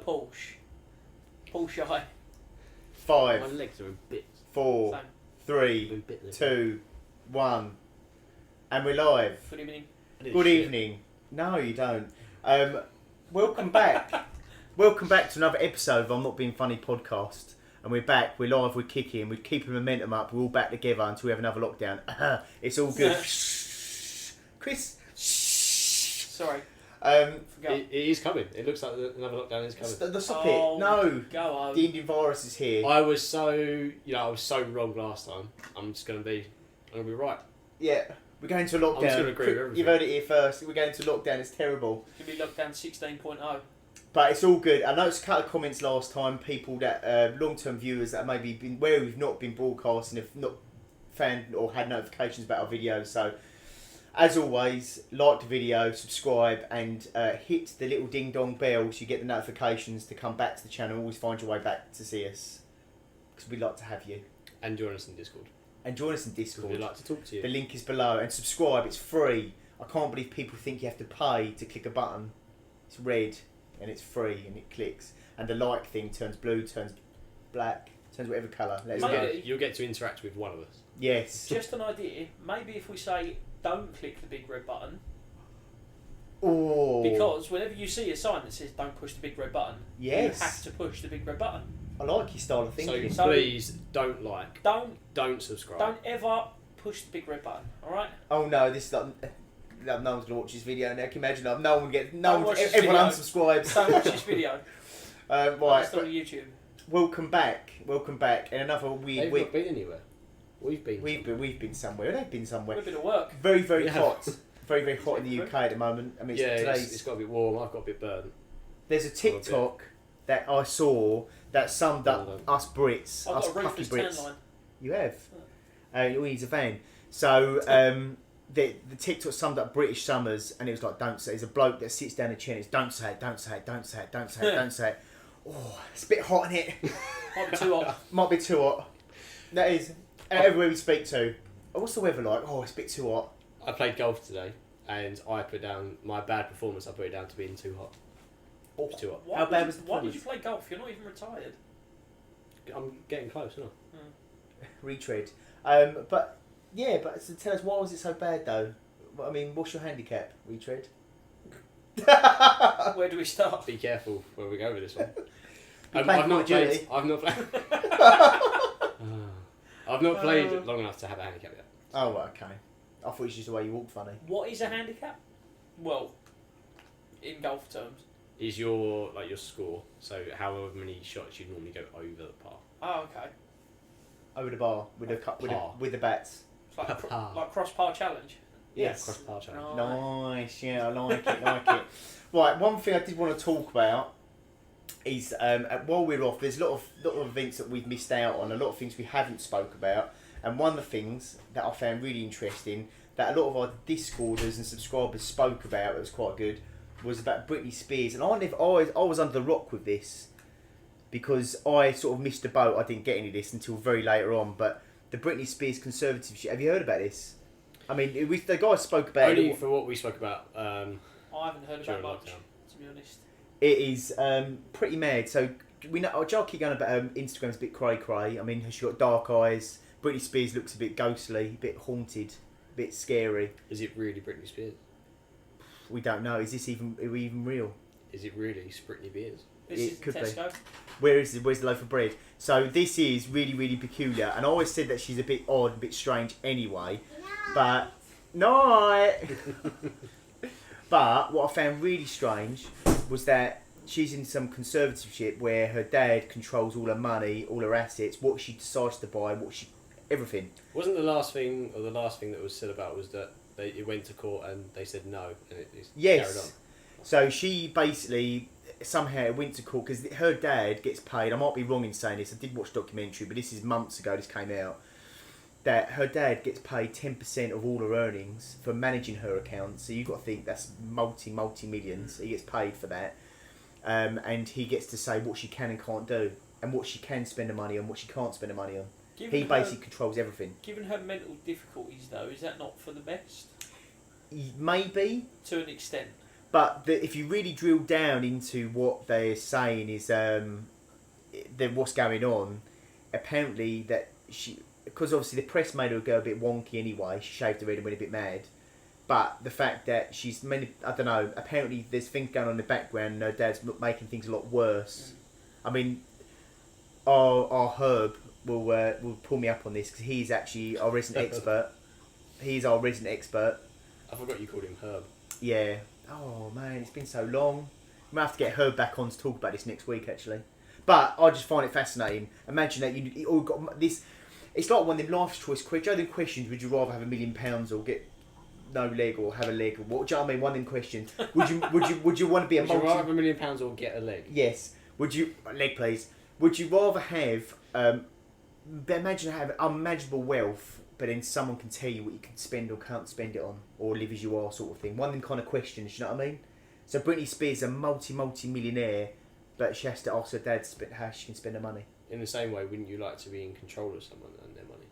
Porsche. Porsche. 5, My legs are in bits. 4, Same. 3, 2, 1, and we're live. Good evening. Good evening. No, you don't. Welcome back. Welcome back to another episode of I'm Not Being Funny podcast. And we're back. We're live. We're kicking. We're keeping momentum up. We're all back together until we have another lockdown. It's all good. Chris. Sorry. It is coming. It looks like another lockdown is coming. Stop it. No. Go on. The Indian virus is here. I was so wrong last time. I'm gonna be right. Yeah. We're going to a lockdown. I'm just gonna agree with everything. You've heard it here first. We're going to lockdown. It's terrible. It's going to be lockdown 16.0. But it's all good. I noticed a couple of comments last time. People that long-term viewers that maybe been where we've not been broadcasting, have not found or had notifications about our videos. So, as always, like the video, subscribe, and hit the little ding-dong bell so you get the notifications to come back to the channel. Always find your way back to see us because we'd like to have you. And join us in Discord. And join us in Discord. We'd like to talk to you. The link is below. And subscribe. It's free. I can't believe people think you have to pay to click a button. It's red. And it's free, and it clicks, and the like thing turns blue, turns black, turns whatever colour. Let us know. You'll get to interact with one of us. Yes. Just an idea. Maybe if we say don't click the big red button, Oh. because whenever you see a sign that says don't push the big red button, Yes. you have to push the big red button. I like your style of thinking. So please don't like, don't subscribe. Don't ever push the big red button. All right. Oh no, this is like. No one's gonna watch this video now. Can you imagine? No one get. Don't watch this Everyone video. unsubscribes. Don't watch this video. Right. It's on YouTube. Welcome back. Welcome back. And another weird They've week. not been anywhere. We've been somewhere. They've been somewhere. A bit of work. Very, very Yeah. hot. Very, very hot in the UK at the moment. I mean, it's got a bit warm. I've got a bit burnt. There's a TikTok that I saw that summed up us Brits, I've us got a puffy roofless Brits. tan line. You have. He's a van. So the TikTok summed up British summers, and it was like, don't say. There's a bloke that sits down in a chair and it's don't say it, don't say it, don't say it, don't say it, don't say it. Oh, it's a bit hot in it. Might be too hot. Might be too hot. That is everywhere we speak to. Oh, what's the weather like? Oh, it's a bit too hot. I played golf today, and I put down my bad performance. I put it down to being too hot. Oh, Too hot. How bad was the Why did performance? you play golf? You're not even retired. I'm getting close, aren't Retread. But yeah, but so tell us, why was it so bad though? I mean, what's your handicap? Retread. Where do we start? I? Be careful where we go with this one. You played I've not Call of played. Duty? I've not played. I've not played long enough to have a handicap yet. Oh, right, okay. I thought it was just the way you walk funny. What is a handicap? Well, in golf terms. Is your score? So however many shots you normally go over the par. Oh, okay. Over the bar with with the bats. It's like Par. like cross par challenge. Yes. Cross par challenge. Oh. Nice, yeah, I like it, like it. Right, one thing I did want to talk about is while we're off, there's a lot of events that we've missed out on, a lot of things we haven't spoke about, and one of the things that I found really interesting that a lot of our Discorders and subscribers spoke about, that was quite good, was about Britney Spears, and I was under the rock with this because I sort of missed the boat. I didn't get any of this until very later on, but the Britney Spears conservatorship. Have you heard about this? I mean, the guy spoke about Only it. for what we spoke about. I haven't heard During about much, lockdown. to be honest. It is pretty mad. So we know. I'll keep going about Instagram's a bit cray. I mean, she got dark eyes. Britney Spears looks a bit ghostly, a bit haunted, a bit scary. Is it really Britney Spears? We don't know. Is this even? Are we even real? Is it really Britney Spears? This It is could be. Tesco. Where's the loaf of bread? So this is really, really peculiar. And I always said that she's a bit odd, a bit strange anyway. But no. But what I found really strange was that she's in some conservatorship where her dad controls all her money, all her assets, what she decides to buy, everything. Wasn't the last thing that was said about was that it went to court and they said no and it carried on? Yes. So she basically somehow went to court because her dad gets paid. I might be wrong in saying this. I did watch a documentary, but this is months ago. This came out that her dad gets paid 10% of all her earnings for managing her account. So you've got to think that's multi millions. He gets paid for that, and he gets to say what she can and can't do, and what she can spend the money on, what she can't spend the money on. He basically controls everything. Given her mental difficulties, though, is that not for the best? Maybe. To an extent. But if you really drill down into what they're saying is what's going on, apparently that she, because obviously the press made her go a bit wonky anyway, she shaved her head and went a bit mad. But the fact that she's, I don't know, apparently there's things going on in the background and her dad's making things a lot worse. I mean, our Herb will pull me up on this because he's actually our resident expert. He's our resident expert. I forgot you called him Herb. Yeah. Oh man, it's been so long. I'm gonna have to get Herb back on to talk about this next week actually. But I just find it fascinating. Imagine that you all got this. It's like one of them life choice questions. Them questions: would you rather have £1 million or get no leg or have a leg? What do you know what I mean? One of them questions. Would you want to be a Would you rather have £1 million or get a leg? Yes. Would you leg please? Would you rather have imagine having unimaginable wealth, but then someone can tell you what you can spend or can't spend it on, or live as you are, sort of thing. One of them kind of questions. You know what I mean? So Britney Spears is a multi-millionaire, but she has to ask her dad how she can spend her money. In the same way, wouldn't you like to be in control of someone and their money?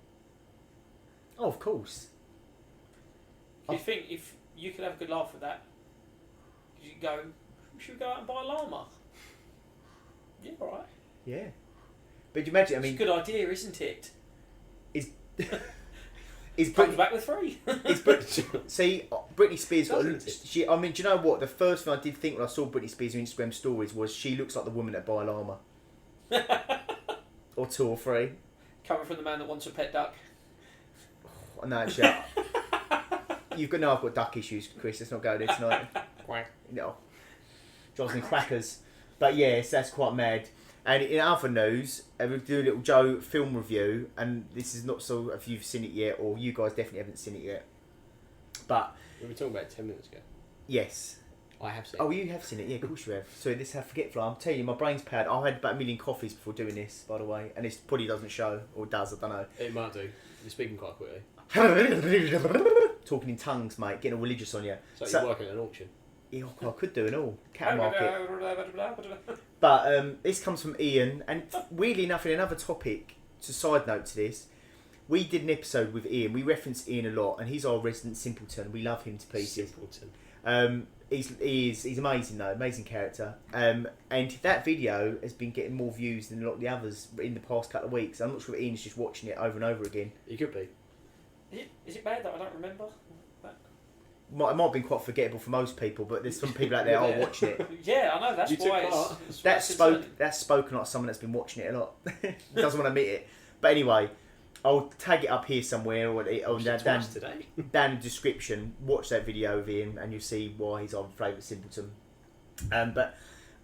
Oh, of course. Do you think if you could have a good laugh at that, you could go, should we go out and buy a llama? Yeah, all right. Yeah. But you imagine, I mean... It's a good idea, isn't it? Comes back with 3. See, Britney Spears got I mean, do you know what? The first thing I did think when I saw Britney Spears' Instagram stories was she looks like the woman that buy a llama. Or 2 or 3. Coming from the man that wants a pet duck. Oh, no, actually, I've got duck issues, Chris. Let's not go there tonight. Quack. No. Jocelyn Crackers. But yes, that's quite mad. And in other news, we'll do a little Joe film review, and this is not so if you've seen it yet, or you guys definitely haven't seen it yet. But we were talking about it 10 minutes ago. Yes. I have seen it. Oh, you have seen it, yeah, of course you have. So this is forgetful. I'm telling you, my brain's pad. I had about 1 million coffees before doing this, by the way, and it probably doesn't show, or does, I don't know. It might do. You're speaking quite quickly. Talking in tongues, mate, getting all religious on you. It's like you're working at an auction. Yeah, I could do an all. Cat market. But this comes from Ian, and weirdly enough, in another topic, to side note to this, we did an episode with Ian. We reference Ian a lot, and he's our resident simpleton. We love him to pieces. Simpleton. He's amazing though, amazing character. And that video has been getting more views than a lot of the others in the past couple of weeks. I'm not sure if Ian's just watching it over and over again. He could be. Is it bad that I don't remember? It might have been quite forgettable for most people, but there's some people out there are watching it. Yeah, I know. That's you why that's spoken like someone that's been watching it a lot. Doesn't want to admit it. But anyway, I'll tag it up here somewhere or down in the description. Watch that video of him and you'll see why he's our favourite simpleton. But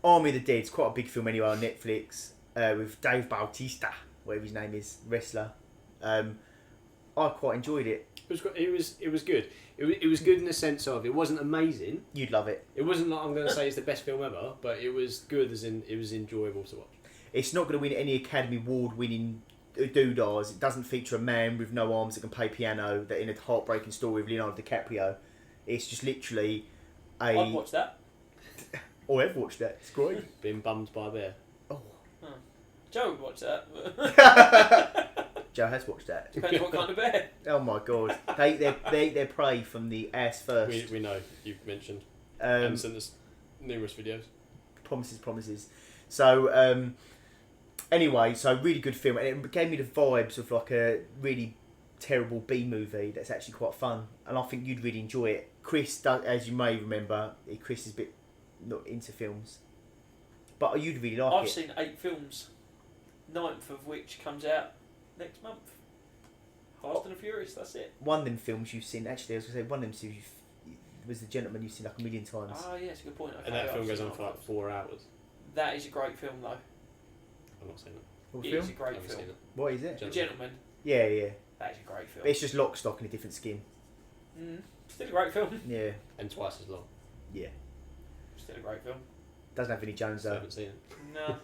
Army of the Dead's quite a big film anyway on Netflix with Dave Bautista, whatever his name is, wrestler. I quite enjoyed it. It was good. It was good in the sense of it wasn't amazing. You'd love it. It wasn't like I'm going to say it's the best film ever, but it was good as in it was enjoyable to watch. It's not going to win any Academy Award winning doodahs. It doesn't feature a man with no arms that can play piano that in a heartbreaking story with Leonardo DiCaprio. It's just literally I'd watch that. Oh, I've watched that. It's great. Being bummed by a bear. Oh. Joe would watch that. Joe has watched that. Depends what kind of bear. Oh my god. They eat their prey from the ass first. We know, you've mentioned. And sent us numerous videos. Promises. So, anyway, so really good film. And it gave me the vibes of like a really terrible B movie that's actually quite fun. And I think you'd really enjoy it. Chris, as you may remember, Chris is a bit not into films. But you'd really like it. I've seen 8 films, 9th of which comes out next month. Fast and the Furious, that's it. One of them films you've seen, actually, I was going to say, one of them films was The Gentleman you've seen like 1 million times. Oh, yeah, it's a good point. Okay, and that film goes on for like 4 hours. That is a great film, though. I've not seen it. What It film? is a great I've film. seen it. What is it? The Gentleman. Yeah. That is a great film. But it's just lock, stock in a different skin. Still a great film. Yeah. And twice as long. Yeah. Still a great film. Doesn't have Vinnie Jones I though. haven't seen it. No.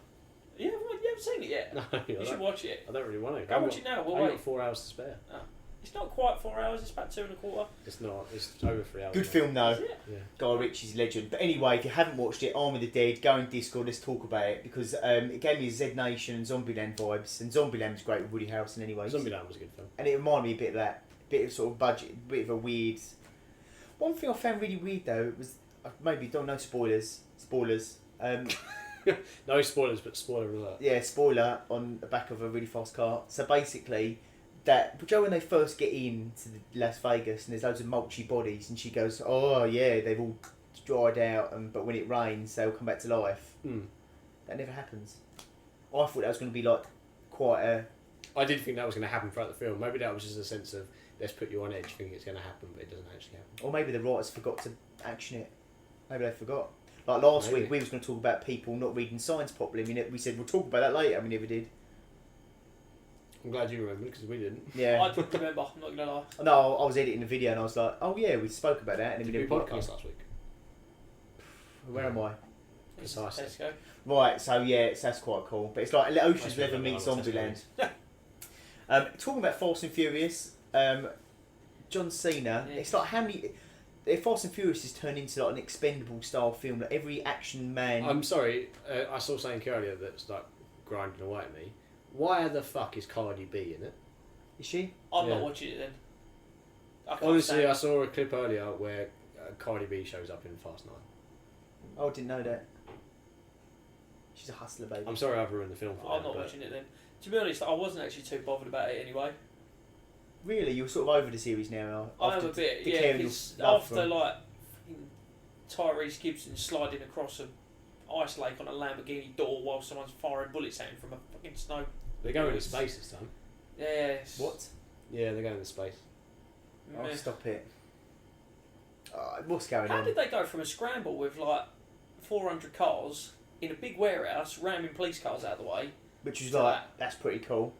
You haven't seen it yet? No, You should watch it. I don't really want to. Go watch it now. We'll I've wait. got 4 hours to spare. It's not quite 4 hours. It's about 2 1/4. It's not. It's over 3 hours. Good film though. Is it? Yeah. Guy Ritchie's legend. But anyway, if you haven't watched it, Army of the Dead, go on Discord, let's talk about it. Because it gave me Z Nation and Zombieland vibes. And Zombieland's great with Woody Harrelson anyway. Zombieland was a good film. And it reminded me a bit of that. Bit of sort of budget, bit of a weird... One thing I found really weird though was... maybe don't know spoilers. Spoilers. No spoilers, but spoiler alert. Yeah, spoiler on the back of a really fast car. So basically, that Joe when they first get into Las Vegas and there's loads of mulchy bodies, and she goes, "Oh yeah, they've all dried out, but when it rains, they'll come back to life." That never happens. I thought that was going to be like quite a. I did think that was going to happen throughout the film. Maybe that was just a sense of let's put you on edge, thinking it's going to happen, but it doesn't actually happen. Or maybe the writers forgot to action it. Maybe they forgot. Like last week, we was going to talk about people not reading signs properly. I mean, we said we'll talk about that later. We never did. I'm glad you remember because we didn't. Yeah. I didn't remember. I'm not gonna lie. No, I was editing the video and I was like, "Oh yeah, we spoke about that." And then Did we we did podcast last week? Where am I? Precisely. Let's go. Right. So yeah, that's quite cool. But it's like Ocean's 11 meets Zombieland. Talking about Fast and Furious, John Cena. Yeah. It's like how many. Fast and Furious has turned into like an expendable style film. Like every action man. I'm sorry, I saw something earlier that's like grinding away at me. Why the fuck is Cardi B in it? Is she? I'm Yeah. not watching it then. Honestly, I saw a clip earlier where Cardi B shows up in Fast 9. Oh, I didn't know that. She's a hustler, baby. I'm sorry I've ruined the film for I'm not watching it then. To be honest, I wasn't actually too bothered about it anyway. Really, you're sort of over the series now. I am a bit, yeah. declaring Because your love after for- like Tyrese Gibson sliding across a ice lake on a Lamborghini door while someone's firing bullets at him from a fucking snow. They're going into space this time. Yes. What? Yeah, they're going into space. Oh, Meh. stop it. What's going How on? did they go from a scramble with like 400 cars in a big warehouse, ramming police cars out of the way? Which was to like, that? that's pretty cool.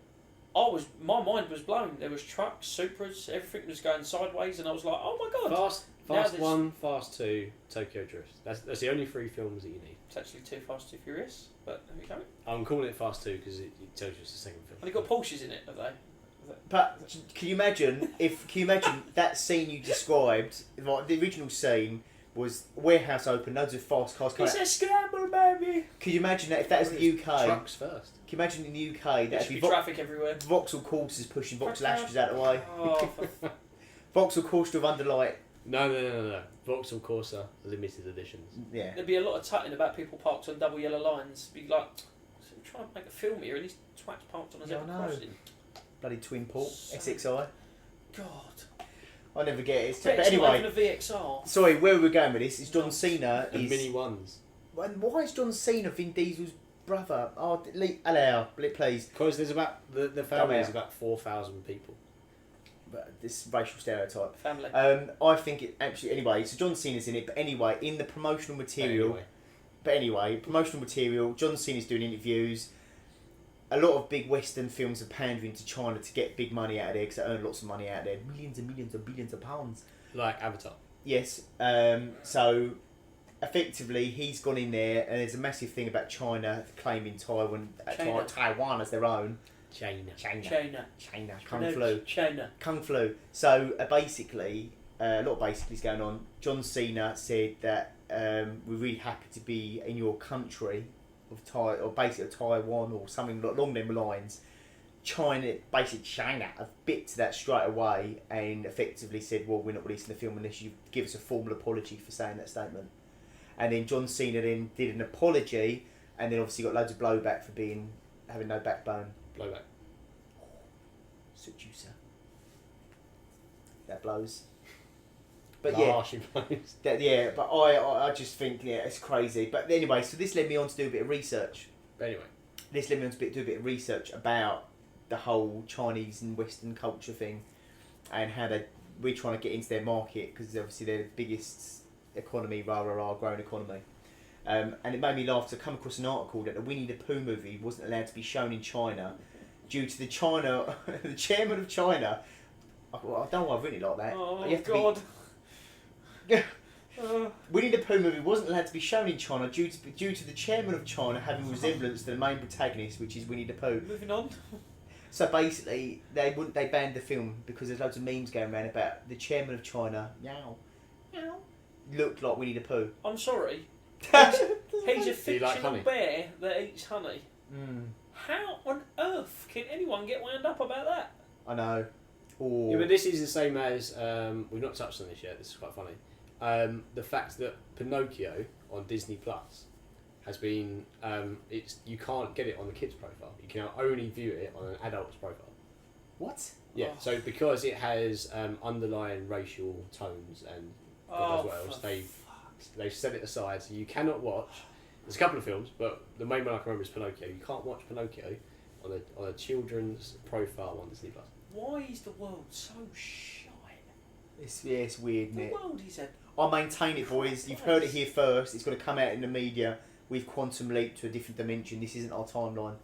My mind was blown. There was trucks, Supras, everything was going sideways, and I was like, oh my god. Fast there's- 1, Fast 2, Tokyo Drift. That's the only 3 films that you need. It's actually Too Fast, Too Furious, but there we go. I'm calling it Fast 2 because it tells you it's the second film. And they got Porsches in it, have they? But can you imagine that scene you described? Like the original scene was warehouse open, loads of fast cars coming It's out. a scramble, baby. Could you imagine that if that was the UK? Trucks first. Can you imagine in the UK There that'd should be be traffic everywhere. Vauxhall Courses pushing Vauxhall Ashtons out of the way. Oh, Vauxhall Course with underlight. No. Vauxhall Corsa limited editions. Yeah. there'd be a lot of tutting about people parked on double yellow lines. Be like, so we're trying to make a film here, and these twats parked on a Yeah, I zebra know. crossing. Bloody twin port So- SXI. God. I never get it. But But anyway, not even a VXR. sorry, where we're going with this is John Cena And is. mini ones. And why is John Cena Vin Diesel's brother? Oh, allow, please. Because there's about the family is out. about 4,000 people. But this racial stereotype. Family. I think it actually. Anyway, so John Cena's in it. But anyway, in the promotional material. Promotional material. John Cena's doing interviews. A lot of big Western films are pandering to China to get big money out of there because they earn lots of money out there, millions and millions and billions of pounds. Like Avatar. Yes. So effectively, he's gone in there, and there's a massive thing about China claiming Taiwan as their own. China. Kung Flu. So basically, a lot of basically's going on. John Cena said that we're really happy to be in your country of Taiwan or something along them lines. China have bit to that straight away and effectively said, well, we're not releasing the film unless you give us a formal apology for saying that statement. And then John Cena then did an apology, and then obviously got loads of blowback for having no backbone. Blowback. Seducer. That blows. But I just think it's crazy. But anyway, so this led me on to do a bit of research. Anyway. This led me on to do a bit of research about the whole Chinese and Western culture thing, and how we're trying to get into their market because obviously they're the biggest economy, growing economy. And it made me laugh to come across an article that the Winnie the Pooh movie wasn't allowed to be shown in China due to the chairman of China. I don't know why I've written it like that. Oh, You have to God. Winnie the Pooh movie wasn't allowed to be shown in China due to the chairman of China having a resemblance to the main protagonist, which is Winnie the Pooh. Moving on. So basically, they banned the film because there's loads of memes going around about the chairman of China. Meow, meow. Looked like Winnie the Pooh. I'm sorry. He's a Do you like fictional honey? bear that eats honey. Mm, How on earth can anyone get wound up about that? I know. Or Yeah, but this is the same as we've not touched on this yet. This is quite funny. the fact that Pinocchio on Disney Plus has been you can't get it on the kids profile. You can only view it on an adult's profile. What? Yeah. Oh. So because it has underlying racial tones and God knows what else, they've set it aside, so you cannot watch. There's a couple of films, but the main one I can remember is Pinocchio. You can't watch Pinocchio on a children's profile on Disney Plus. Why is the world so shite? It's weird, isn't it? The world is a... I maintain it, boys. You've heard it here first. It's going to come out in the media. We've quantum leaped to a different dimension. This isn't our timeline.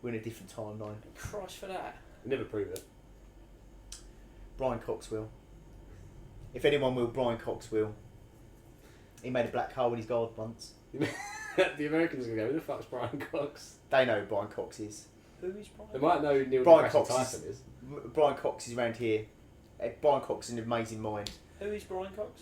We're in a different timeline. Christ for that. Never prove it. Brian Cox will. If anyone will, Brian Cox will. He made a black hole in his garden once. The Americans are going to go, who the fuck's Brian Cox? They know who Brian Cox is. Who is Brian? They might know Neil Brian deGrasse Cox Tyson is. Brian Cox is around here. Brian Cox is an amazing mind. Who is Brian Cox?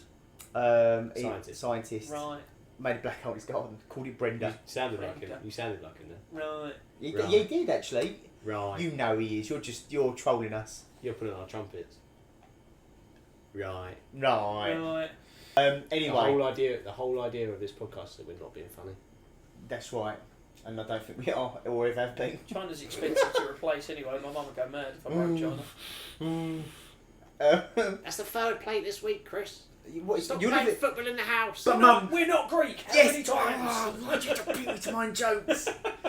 Scientist. Right. Made a black hole in his garden. Called it Brenda. You sounded like Brenda. him. You sounded like him then. Right. Right. Yeah, he did actually. Right. You know he is. You're trolling us. You're putting on our trumpets. Right. Right. Right. Anyway. The whole idea of this podcast is that we're not being funny. That's right. And I don't think we are, or ever have been. China's expensive to replace anyway. My mum would go mad if I broke China. That's the third plate this week, Chris. Stop playing football in the house. But Mum, We're not Greek. How yes. many times? Oh, why did you beat me to my jokes?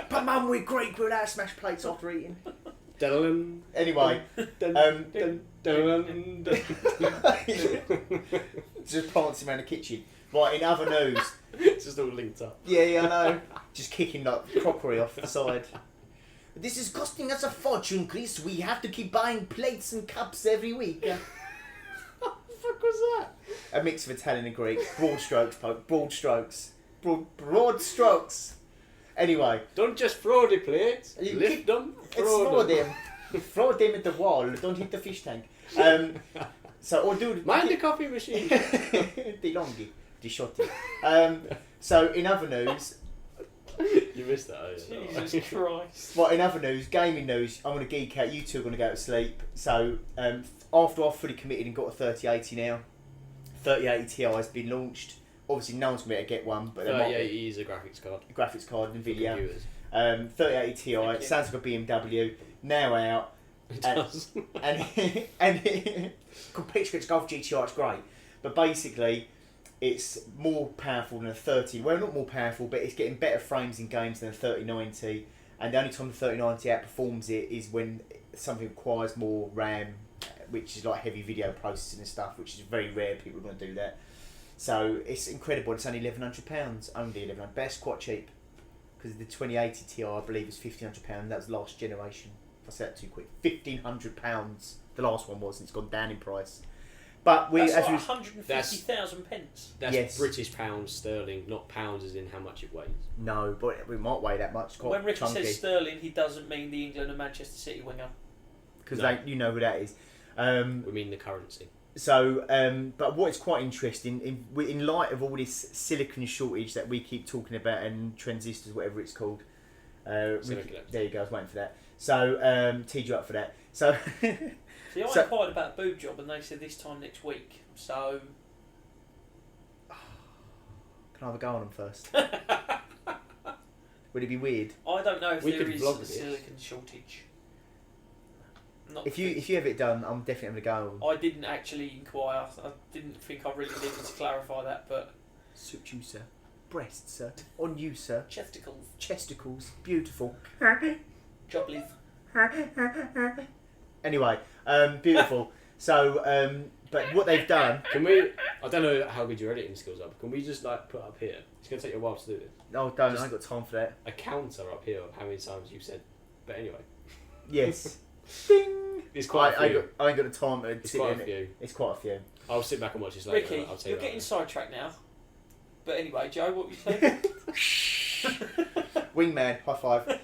But Mum, we're Greek. We're allowed to smash plates after eating. Dun, Anyway, dun, dun, dun, dun. just prancing around the kitchen. Right, in other news. It's just all linked up. Yeah, I know. Just kicking like crockery off the side. This is costing us a fortune, Chris. We have to keep buying plates and cups every week. What the fuck was that? A mix of Italian and Greek. Broad strokes, Pope. Broad strokes. Broad strokes. Anyway. Don't just throw the plates. You Lift keep- them. Throw them. Throw them at the wall. Don't hit the fish tank. Or do... Mind the coffee machine. the longi. The shotty. So, in other news... You missed that, oh yeah. Jesus Christ. Well, in other news, gaming news, I'm going to geek out. You two are going to go to sleep. So, after I've fully committed and got a 3080 now, 3080 Ti has been launched. Obviously, no one's going to be able to get one, but there might 3080 is a graphics card. be a graphics card, NVIDIA. Computers. 3080 Ti, Thank it you. sounds like a BMW, now out. It does. And competes against Golf GTR, it's great. But basically, it's more powerful than a 30. Well, not more powerful, but it's getting better frames in games than a 3090. And the only time the 3090 outperforms it is when something requires more RAM, which is like heavy video processing and stuff, which is very rare. People are going to do that. So it's incredible. It's only £1,100, only £1,100. But it's quite cheap because the 2080 Ti, I believe, is £1,500. That was last generation. If I said that too quick, £1,500. The last one was, and it's gone down in price. But we, That's as like we, 150,000 pence. That's Yes. British pounds sterling, not pounds as in how much it weighs. no, but we might weigh that much. Quite When Ricky chunky. says sterling, he doesn't mean the England and Manchester City winger. Because No. you know who that is. We mean the currency. So, but what is quite interesting, in light of all this silicon shortage that we keep talking about and transistors, whatever it's called. Semiconductor. There you go, I was waiting for that. So, teed you up for that. So, See, I So- inquired about a boob job and they said this time next week. So, can I have a go on them first? Would it be weird? I don't know if We there could is vlog a this. silicon shortage. Not If you have it done, I'm definitely going to go on. I didn't actually inquire. I didn't think I really needed to clarify that, but Suit you, sir. Breasts, sir. On you, sir. chesticles, Chesticles. Beautiful. joblies. Anyway, beautiful. So, but what they've done... Can we? I don't know how good your editing skills are, but can we just like put up here? It's going to take you a while to do this. Oh, don't. Just- I ain't got time for that. A counter up here of how many times you've said. But anyway, Yes. Ding! it's quite I a few. ain't got the time to It's sit quite in a it. few. It's quite a few. I'll sit back and watch this later. Ricky, I'll tell you're you getting that. sidetracked now. But anyway, Joe, what were you saying? Wingman, high five.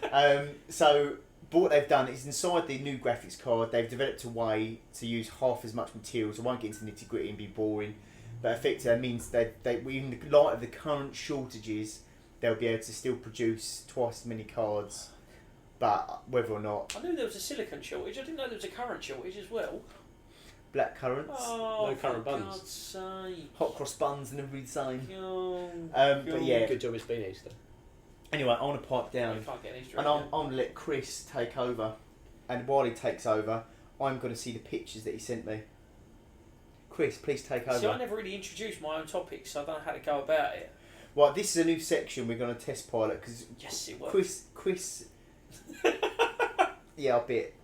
But what they've done is inside the new graphics card, they've developed a way to use half as much materials. I won't get into nitty gritty and be boring, but effectively that means that in the light of the current shortages, they'll be able to still produce twice as many cards. But whether or not, I knew there was a silicon shortage. I didn't know there was a current shortage as well. black currants, Oh, No currant for buns. God's sake. hot cross buns, and everybody's saying. God. But yeah. Good job it's been Easter. Anyway, I want to pipe down, You can't get an Easter and egg I'm going to let Chris take over. And while he takes over, I'm going to see the pictures that he sent me. Chris, please take over. See, I never really introduced my own topics, so I don't know how to go about it. Right, this is a new section we're going to test pilot because Yes, it was. Chris. Yeah, a bit.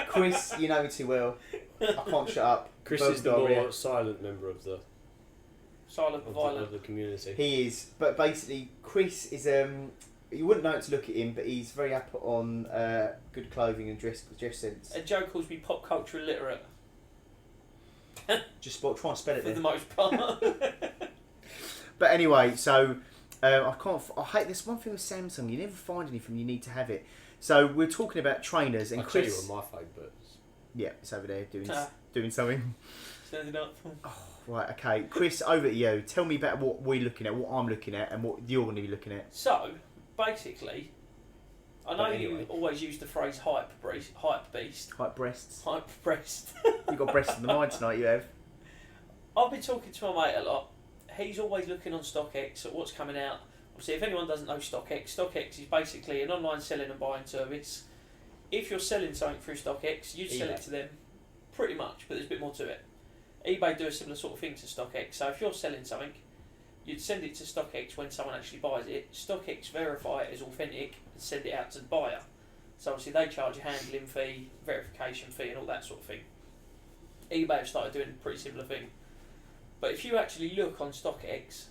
Chris, you know me too well. I can't shut up. Chris Verbal is the diarrhea. more silent member of the Silent but violent. of the community. He is, but basically, Chris is you wouldn't know it to look at him, but he's very up on good clothing and dress sense. And Joe calls me pop culture illiterate Just try and spell it for the then. most part. But anyway, so I hate this one thing with Samsung. You never find anything, you need to have it. So we're talking about trainers, and I'll tell you Chris. on my phone, but Yeah, it's over there doing Ah. doing something. Standing up. Right, okay, Chris, over to you. Tell me about what we're looking at, what I'm looking at, and what you're going to be looking at. So, basically, I know But anyway. you always use the phrase hype beast. Hype breasts. Hype breast. You got breasts in the mind tonight. You have. I've been talking to my mate a lot. He's always looking on StockX at what's coming out. Obviously, if anyone doesn't know StockX, StockX is basically an online selling and buying service. If you're selling something through StockX, you'd sell eBay. it to them, pretty much, but there's a bit more to it. eBay do a similar sort of thing to StockX. So if you're selling something, you'd send it to StockX when someone actually buys it. StockX verify it as authentic and send it out to the buyer. So obviously they charge a handling fee, verification fee, and all that sort of thing. eBay have started doing a pretty similar thing. But if you actually look on StockX,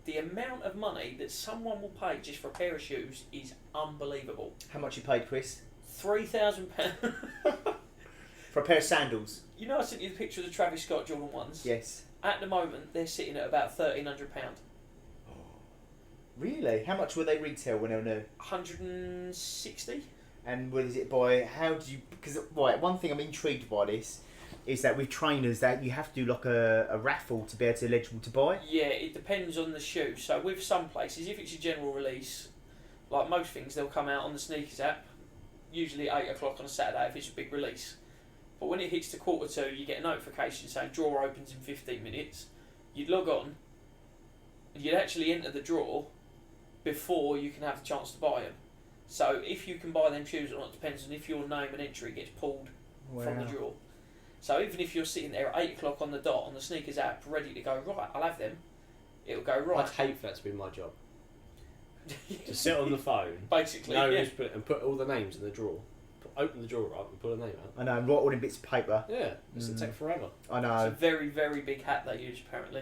the amount of money that someone will pay just for a pair of shoes is unbelievable. How much you paid, Chris? £3,000. For a pair of sandals? You know I sent you the picture of the Travis Scott Jordan ones? Yes. At the moment, they're sitting at about £1,300. Really? How much will they retail when they're new? 160. And what is it by? How do you? Because right, one thing I'm intrigued by this is that with trainers that you have to do like a raffle to be able to eligible to buy. Yeah, it depends on the shoe. So with some places, if it's a general release, like most things, they'll come out on the sneakers app, usually at 8 o'clock on a Saturday if it's a big release. But when it hits to 1:45, you get a notification saying draw opens in 15 minutes. You'd log on, and you'd actually enter the draw before you can have the chance to buy them. So if you can buy them shoes or not depends on if your name and entry gets pulled from the draw. So even if you're sitting there at 8 o'clock on the dot on the sneakers app, ready to go, right, I'll have them, it'll go, right. I'd hate for that to be my job. To sit on the phone, Basically, know yeah. who's put, and put all the names in the drawer. Open the drawer up and pull a name out. I know, and write all in bits of paper. Yeah, this will take forever. I It's a know. very, very big hat they use, apparently.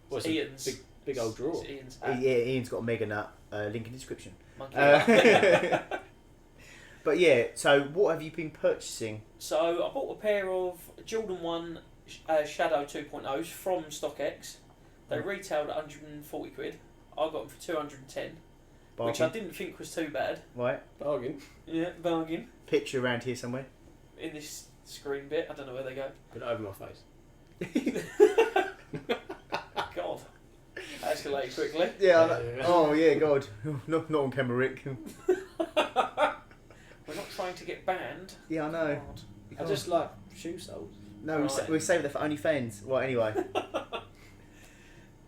Well, it's Ian's. a big old drawer. It's Ian's hat. Yeah, Ian's got a mega nut. Link in description. Monkey. But yeah, so what have you been purchasing? So I bought a pair of Jordan 1 Shadow 2.0s from StockX. They retailed at 140 quid. I got them for 210, which I Bargain. didn't think was too bad. Right. Bargain. Yeah, bargain. Picture around here somewhere. In this screen bit, I don't know where they go. Put it over my face. God. Escalated quickly. Yeah. Yeah. Oh yeah, God. Not on camera, Rick. We're not trying to get banned. Yeah, I know. God. I just like shoe soles. No, Right. we're saving that for OnlyFans. Well, anyway.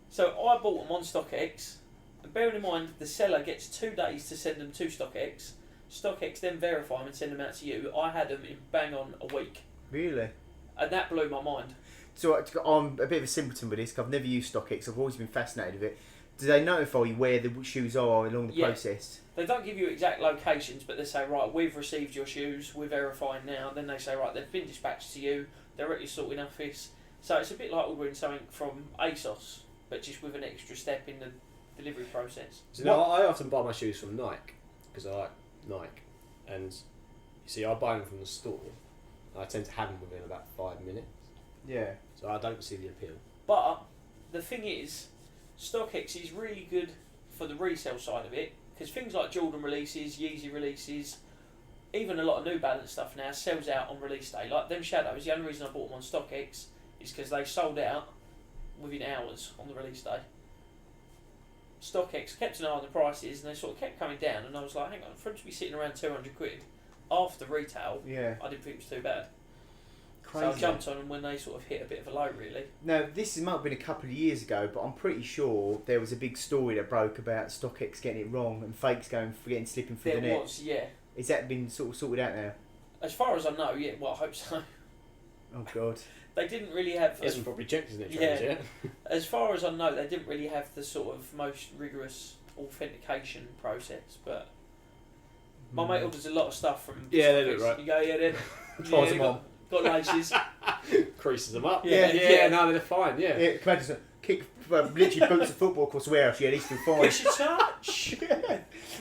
So I bought them on StockX. And bearing in mind, the seller gets 2 days to send them to StockX. StockX then verify them and send them out to you. I had them in bang on a week. Really? And that blew my mind. So I'm a bit of a simpleton with this, 'cause I've never used StockX. I've always been fascinated with it. Do they notify you where the shoes are along the Yeah. process? They don't give you exact locations, but they say, right, we've received your shoes, we're verifying now. Then they say, right, they've been dispatched to you, they're at your sorting office. So it's a bit like ordering something from ASOS, but just with an extra step in the delivery process. So now I often buy my shoes from Nike because I like Nike, and you see, I buy them from the store. I tend to have them within about 5 minutes, Yeah. so I don't see the appeal. But the thing is, StockX is really good for the resale side of it, because things like Jordan releases, Yeezy releases, even a lot of New Balance stuff now sells out on release day. Like them Shadows, the only reason I bought them on StockX is because they sold out within hours on the release day. StockX kept an eye on the prices and they sort of kept coming down, and I was like, hang on, for them to be sitting around 200 quid after retail, Yeah. I didn't think it was too bad. crazy. So I jumped on them when they sort of hit a bit of a low, really. Now, might have been a couple of years ago, but I'm pretty sure there was a big story that broke about StockX getting it wrong and fakes slipping through the net. There was, yeah. Is that been sort of sorted out now? As far as I know, yeah. Well, I hope so. Oh God. They didn't really have. He hasn't probably checked his net Yeah. yet. As far as I know, they didn't really have the sort of most rigorous authentication process, but my mate orders a lot of stuff from. Yeah, they look right. You go, yeah, then. Tries them on. Got laces. Creases them up. Yeah. No, they're fine. Yeah. Yeah, imagine kick, literally boots a football across the warehouse. Yeah, these still fine. Where's your touch?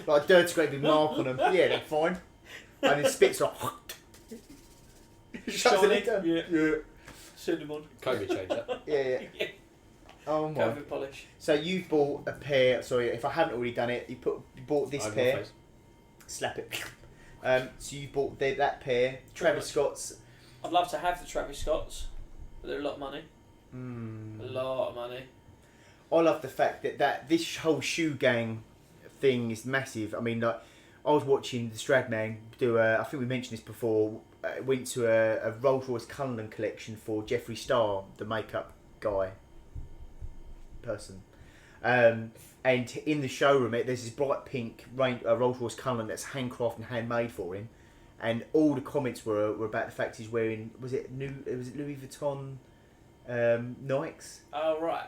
Like a dirty scraping mark on them. Yeah, they're fine. And his spits like. Shuts Shiny. it down. Yeah. Send them on. COVID changed that. Yeah. Yeah. Oh my. COVID polish. So you bought a pair. Sorry, if I haven't already done it, you bought this Over my pair. face. Slap it. So you bought that pair. Travis Scott's. I'd love to have the Travis Scotts, but they're a lot of money. A lot of money. I love the fact that this whole shoe gang thing is massive. I mean, like, I was watching the Stradman do I think we mentioned this before. Went to a Rolls Royce Cullinan collection for Jeffree Star, the makeup guy person. And in the showroom, there's this bright pink Rolls Royce Cullinan that's handcrafted and handmade for him. And all the comments were about the fact he's wearing, was it Louis Vuitton Nikes? Oh, right.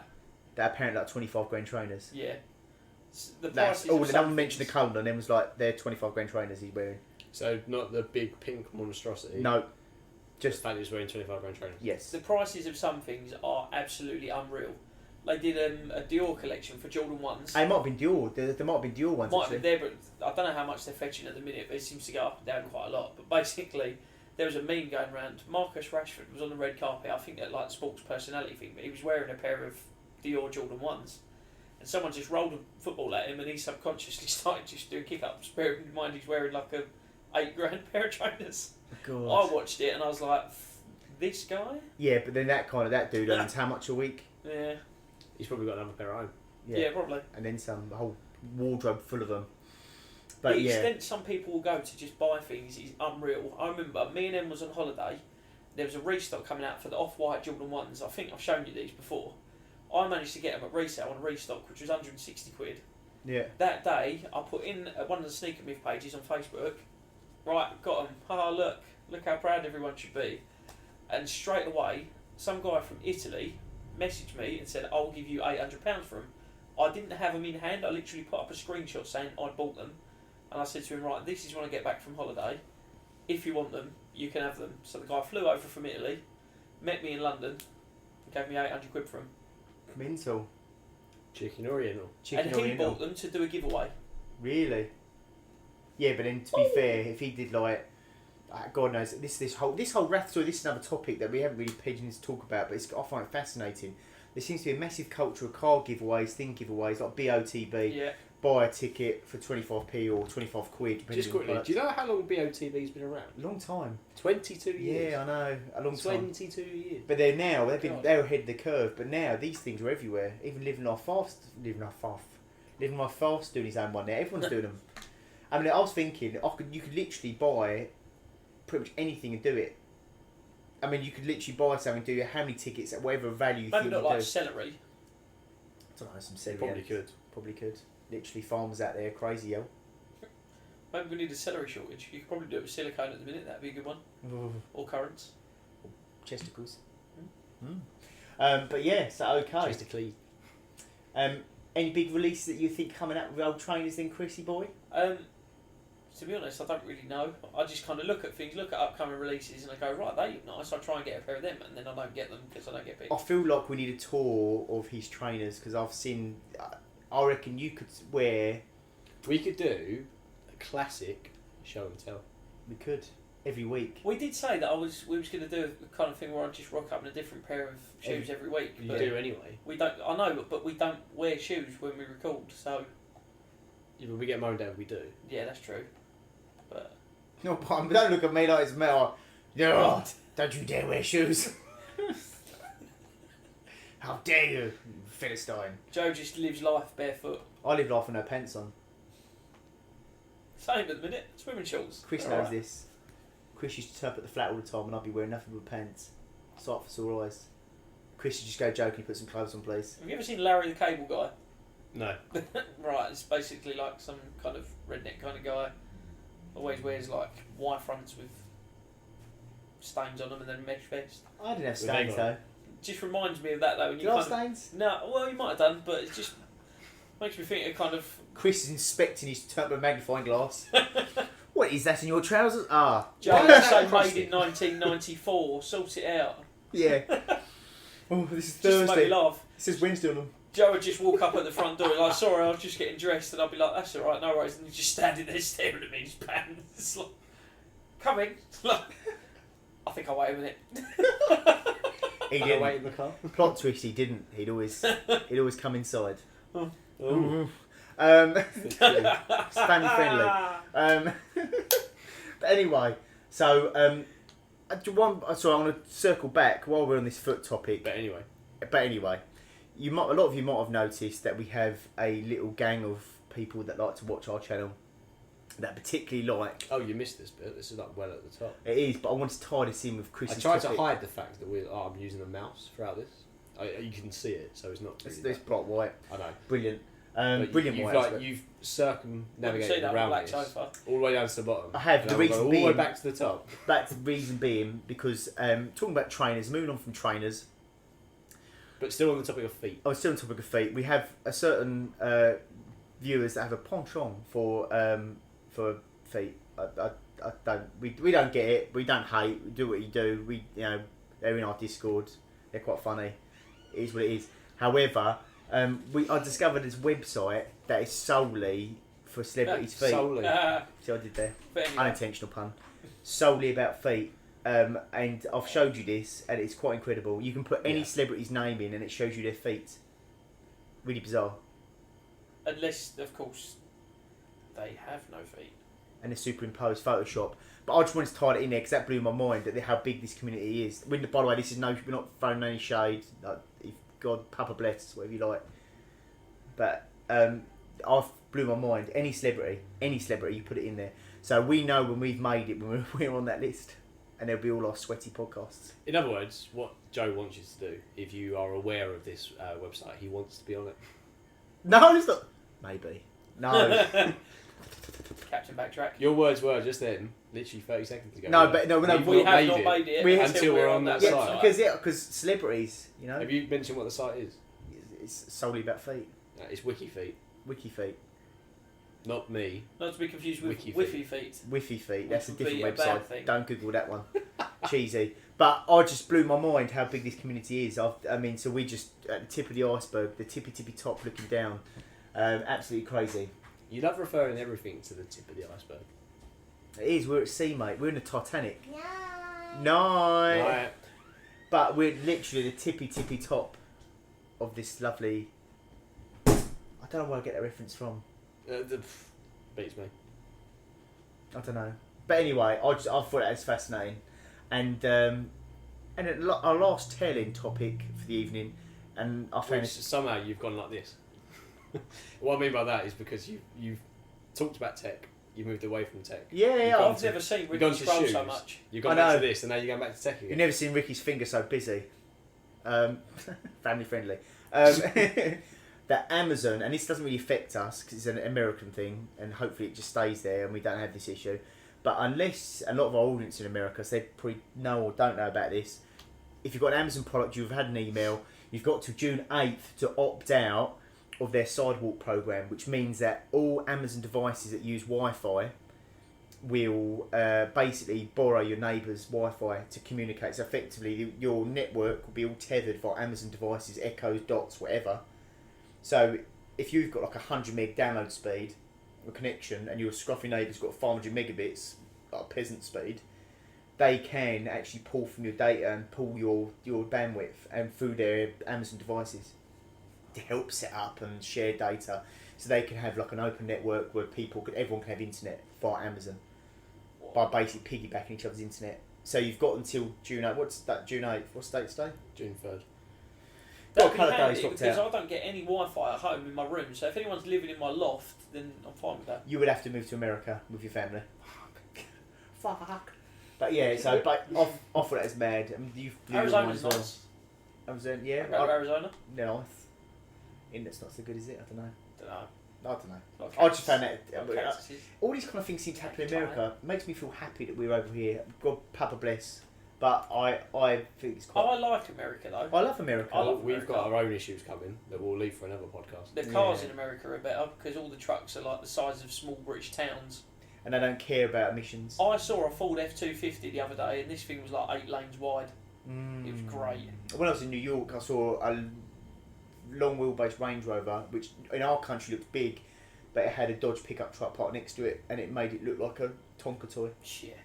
That apparently like 25 grand trainers. Yeah. The That's prices all. of No some one mentioned the things- Cullinan. Then was like they're 25 grand trainers he's wearing. So not the big pink monstrosity. No, Just just the fact he's wearing 25 grand trainers. yes. The prices of some things are absolutely unreal. They did a Dior collection for Jordan 1s. It might have been Dior. There might have been Dior ones. Might be Actually. there, but I don't know how much they're fetching at the minute, but it seems to go up and down quite a lot. But basically, there was a meme going around. Marcus Rashford was on the red carpet, I think at like sports personality thing, but he was wearing a pair of Dior Jordan 1s. And someone just rolled a football at him and he subconsciously started just doing kick-ups. Bearing in mind he's wearing like a 8 grand pair of trainers. God. I watched it and I was like, this guy? Yeah, but then that dude earns how much a week? Yeah. He's probably got another pair at home. Yeah, probably. And then some, a whole wardrobe full of them. The But yeah, extent some people will go to just buy things is unreal. I remember me and Em was on holiday. There was a restock coming out for the off-white Jordan 1s. I think I've shown you these before. I managed to get them at resale on a restock, which was 160 quid. yeah. That day, I put in one of the Sneaker Myth pages on Facebook. Right, got them. Oh, look how proud everyone should be. And straight away, some guy from Italy messaged me and said, I'll give you £800 for them. I didn't have them in hand. I literally put up a screenshot saying I'd bought them. And I said to him, right, this is when I get back from holiday. If you want them, you can have them. So the guy flew over from Italy, met me in London, and gave me 800 quid for them. Mental. Chicken Oriental. Chicken And he Oriental. bought them to do a giveaway. Really? Yeah, but then to be fair, if he did like, God knows, this whole Wrath story, this is another topic that we haven't really pigeoned to talk about, but I find it fascinating. There seems to be a massive culture of car giveaways, thing giveaways, like BOTB, Yeah. buy a ticket for 25p or 25 quid. depending Just on the quickly, product. do you know how long BOTB's been around? Long time. 22 years. Yeah, I know, a long time. 22 years. But they're God. ahead of the curve. But now these things are everywhere. Even living life fast, doing his own one now. Everyone's doing them. I mean, I was thinking, you could literally buy pretty much anything and do it. I mean, you could literally buy something, do how many tickets at whatever value you Maybe think not you like do. celery. I don't know, some silly. Probably could. Probably could. Literally, farmers out there crazy, yo. Maybe we need a celery shortage. You could probably do it with silicone at the minute. That'd be a good one. Or currants. Chesticles. But yeah, so okay. Just a clean. Any big releases that you think coming out with old trainers then, Chrissy boy? To be honest, I don't really know. I just kind of look at things, look at upcoming releases, and I go, right, they look nice. I try and get a pair of them, and then I don't get them because I don't get picked. I feel like we need a tour of his trainers because I've seen. I reckon you could wear. We could do a classic show and tell. We could every week. We did say that we was going to do a kind of thing where I just rock up in a different pair of shoes every week. You But do anyway. we don't. I know, but we don't wear shoes when we record. So Yeah, but we get moaned at, we do. yeah, that's true. But No, but don't look at me like it's metal. No, don't you dare wear shoes. How dare you, Philistine? Joe just lives life barefoot. I live life with no pants on. Same at the minute. Swimming shorts. Chris They're knows alright. this. Chris used to turn up at the flat all the time and I'd be wearing nothing but pants. Sight for sore eyes. Chris would just go joking, put some clothes on, please. Have you ever seen Larry the Cable Guy? No. Right, it's basically like some kind of redneck kind of guy. Always wears like wire fronts with stains on them and then a mesh vest. I didn't have stains though. Just reminds me of that though. When Did you have stains? No, well you might have done, but it just makes me think of kind of... Chris is inspecting his turbo magnifying glass. What is that in your trousers? Ah. Joe would say made in 1994, sort it out. Yeah. Oh, this is Just to make Thursday. me laugh. It says Wednesday on them. Joe would just walk up at the front door like, sorry, I was just getting dressed, and I'd be like, that's alright, no worries, and he's just standing there staring at me in his pants. Like, come in. Like, I think I'll wait a minute. He Didn't didn't wait in the car. Plot twist, he didn't. He'd always come inside. Oh. It's family friendly. But anyway, so I want to circle back while we're on this foot topic. But anyway, a lot of you might have noticed that we have a little gang of people that like to watch our channel that particularly like. oh, you missed this bit. This is like well at the top. It is, but I want to tie this in with Chris's I tried topic. to hide the fact that I'm using a mouse throughout this. You can see it, so it's not. Really It's bright white. I know. Brilliant. But Brilliant you've white. you've See circumnavigated that around black this sofa? all the way down to the bottom. I have. And The I'm reason going all being, the way back to the top. That's the reason being because talking about trainers, moving on from trainers. But still on the topic of feet. Oh, still on the topic of feet. We have a certain viewers that have a penchant for feet. I don't. We don't get it. We don't hate. We do what you do. They're in our Discord. They're quite funny. It is what it is. However, I discovered this website that is solely for celebrities' feet. Solely. See what I did there? But anyway, Unintentional pun. Solely about feet. And I've showed you this, and it's quite incredible. You can put any celebrity's name in, and it shows you their feet. Really bizarre. unless, of course, they have no feet. And they superimposed Photoshop. But I just wanted to tie it in there because that blew my mind that how big this community is. By the way, this is we're not throwing any shade. If God, Papa bless, whatever you like. But I've blew my mind. Any celebrity, you put it in there. So we know when we've made it, when we're on that list. And they'll be all our sweaty podcasts. In other words, what Joe wants you to do, if you are aware of this website, he wants to be on it. No, it's not. Maybe. No. Captain Backtrack. Your words were just then, literally 30 seconds ago. No, but no, We have not made it until we're on that yeah, site. because celebrities, Have you mentioned what the site is? it's solely about feet. It's Wiki Feet. Wiki feet. Not me. Not to be confused with Wiki Wi-Fi feet. Wi-Fi feet. That's a Which would different be a bad website. thing. Don't Google that one. Cheesy. But I just blew my mind how big this community is. So we just at the tip of the iceberg, the tippy top looking down. Absolutely crazy. You love referring everything to the tip of the iceberg. It is. We're at sea, mate. We're in the Titanic. Yeah. No. Right. But we're literally the tippy top of this lovely. I don't know where I get that reference from. Beats me. I don't know. But anyway, I thought that was fascinating. And our last telling topic for the evening, and I found Which somehow you've gone like this. What I mean by that is because you've talked about tech, you moved away from tech. Yeah, I've never seen Ricky scroll so much. You've gone back to this, and now you're going back to tech again. You've never seen Ricky's finger so busy. Family friendly. That Amazon, and this doesn't really affect us because it's an American thing, and hopefully it just stays there and we don't have this issue. But unless a lot of our audience in America, so they probably know or don't know about this, if you've got an Amazon product, you've had an email, you've got to June 8th to opt out of their sidewalk program, which means that all Amazon devices that use Wi-Fi will basically borrow your neighbour's Wi-Fi to communicate. So effectively, your network will be all tethered via Amazon devices, Echoes, Dots, whatever. So if you've got like 100 meg download speed, a connection, and your scruffy neighbour's got 500 megabits, like peasant speed, they can actually pull from your data and pull your bandwidth and through their Amazon devices to help set up and share data, so they can have like an open network where everyone can have internet via Amazon by basically piggybacking each other's internet. So you've got until June 8th. What's that? June 8th. What's the date today? June 3rd. That What would colour be days handy locked because out? I don't get any Wi-Fi at home in my room. So if anyone's living in my loft, then I'm fine with that. You would have to move to America with your family. Fuck. But yeah, so but off of that is mad. You flew Arizona's one as nice. well. Arizona, yeah. I go to Arizona. No, Indet's not so good, is it? I don't know. Don't know. I don't know. Like I just found cactuses. that Like cactuses. all these kind of things seem to happen in America. It makes me feel happy that we're over here. God, Papa bless. But I think it's Oh, quite. I like America though. I love America. I love We've America. got our own issues coming that we'll leave for another podcast. The cars Yeah. in America are better because all the trucks are like the size of small British towns. And they don't care about emissions. I saw a Ford F-250 the other day, and this thing was like 8 lanes wide. It was great. When I was in New York, I saw a long wheelbase Range Rover, which in our country looked big, but it had a Dodge pickup truck parked next to it, and it made it look like a Tonka toy. Shit.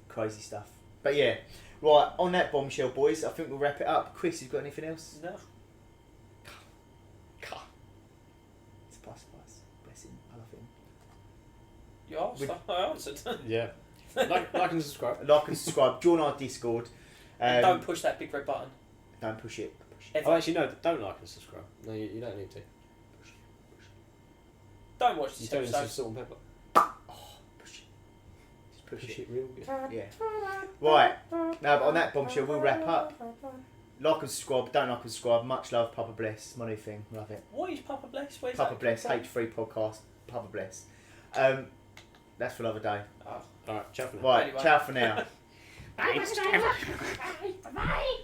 Crazy stuff. But yeah, right, on that bombshell, boys, I think we'll wrap it up. Chris, you got anything else? No. It's a plus. Bless him. I love him. You asked. With- I answered. Yeah. Like and subscribe. Like and subscribe. Join our Discord. And don't push that big red button. Don't push it. Ever. Oh, actually, no, don't like and subscribe. No, you don't need to. Don't watch You this don't need episode. to salt and pepper. Push it. Just push Push it. it real good. Yeah. Right. Now, but on that bombshell, we'll wrap up. Like and subscribe. Don't like and subscribe. Much love. Papa bless. My new thing. Love it. What is Papa Bless? Where's Papa that bless. come from? H3 podcast. Papa bless. That's for another day. Oh. Alright, ciao for now. Right. Anyway. Ciao for now. Bye. Bye. Bye.